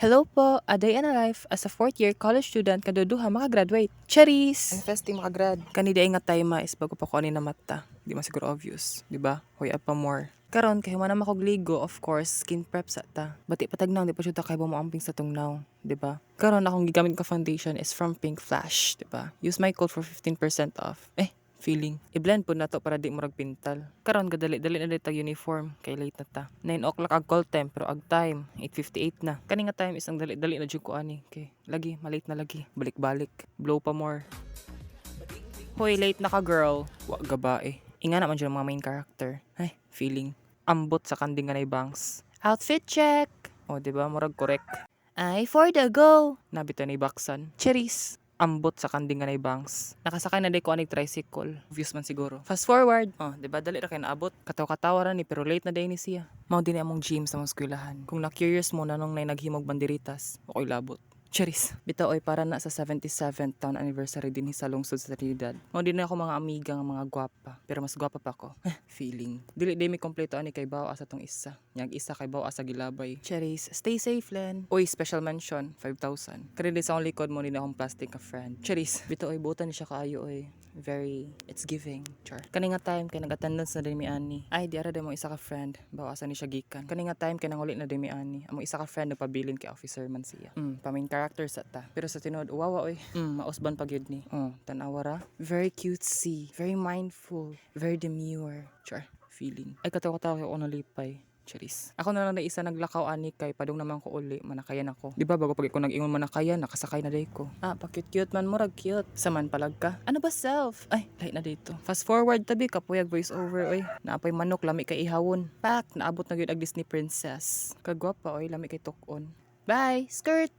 Hello po, a day in a life as a fourth year college student kaduduha makagraduate. Charis! Ang festi makagrad. Kanida nga tayo is bago pa ko ani na mata. Di man siguro obvious, di ba? Hoy pa more. Karon kay man ako gligo, of course, skin prep sa ta. Bati patagnaw di pa jud ta kay mo amping sa tungnaw, di ba? Karon akong gigamit ka foundation is from Pink Flash, di ba? Use my code for 15% off. Feeling. I-blend po na to para di murag pintal. Karon gadali-dali na dito uniform kay late na ta. 9 o'clock ag call time pero ag time 8:58 na. Kani nga time isang dali-dali na jud ko ani. Kay lagi malate na lagi. Balik-balik. Blow pa more. Hoy, late na ka girl. Wa gabae. Inga naman dyan ang mga main character. Ay, feeling. Ambot sa kanding nga na bangs. Outfit check. O, diba? Murag correct. Ay, for the go. Nabito ni Baksan. Cheris. Ambot sa kanding nga na bangs. Nakasakay na day ko anig tricycle. Views man siguro. Fast forward. Oh, diba? Dali na kayo naabot. Katawa-katawa ra ni pero late na day ni siya. Mao din among gym sa mong eskwelahan. Kung na-curious mo na nung naghimog banderitas, ako'y labot. Charis. Bitaw ay para na sa 77th town anniversary din sa lungsod sa Trinidad. Mao din ako mga amiga nga mga gwapa, pero mas gwapa pa ako. Feeling. Dili day mi kompleto ani kay bawa sa tong isa. Yang isa kay bawa sa gilabay. Charis, stay safe Len. Uy, special mention 5,000. Kani sa akong likod mo din akong plastic ka friend. Charis. Bitaw ay butan ni siya kaayo oy. Very, it's giving. Char. Kani nga time kay nag-attendance na din mi ani. Ay, di ara din mo isa ka friend. Bawasan ni siya gikan. Kani nga time kay nanguli na din mi ani. Amo isa ka friend nagpabilin kay officer man siya. Pa-main character sa ta. Pero sa tinuod uwawa oy. Mausban pa gyud ni. Tanawa ra. Very cutesy, very mindful, very demure. Char. Feeling. Ay katawa-katawa ko nalipay. Charis. Ako na lang na isa naglakaw ani kay padung naman ko uli manakayan ako. Di ba bago pag ako nag-ingon manakayan nakasakay na day ko. Pa-cute man murag cute. Saman palag ka. Ano ba self? Ay, lahi na dito. Fast forward tabi kapuyag voice over oy. Naapay manok lami kay ihawon. Pak naabot na gyud ag Disney princess. Kagwapa oy lami kay tukon. Bye, skirt.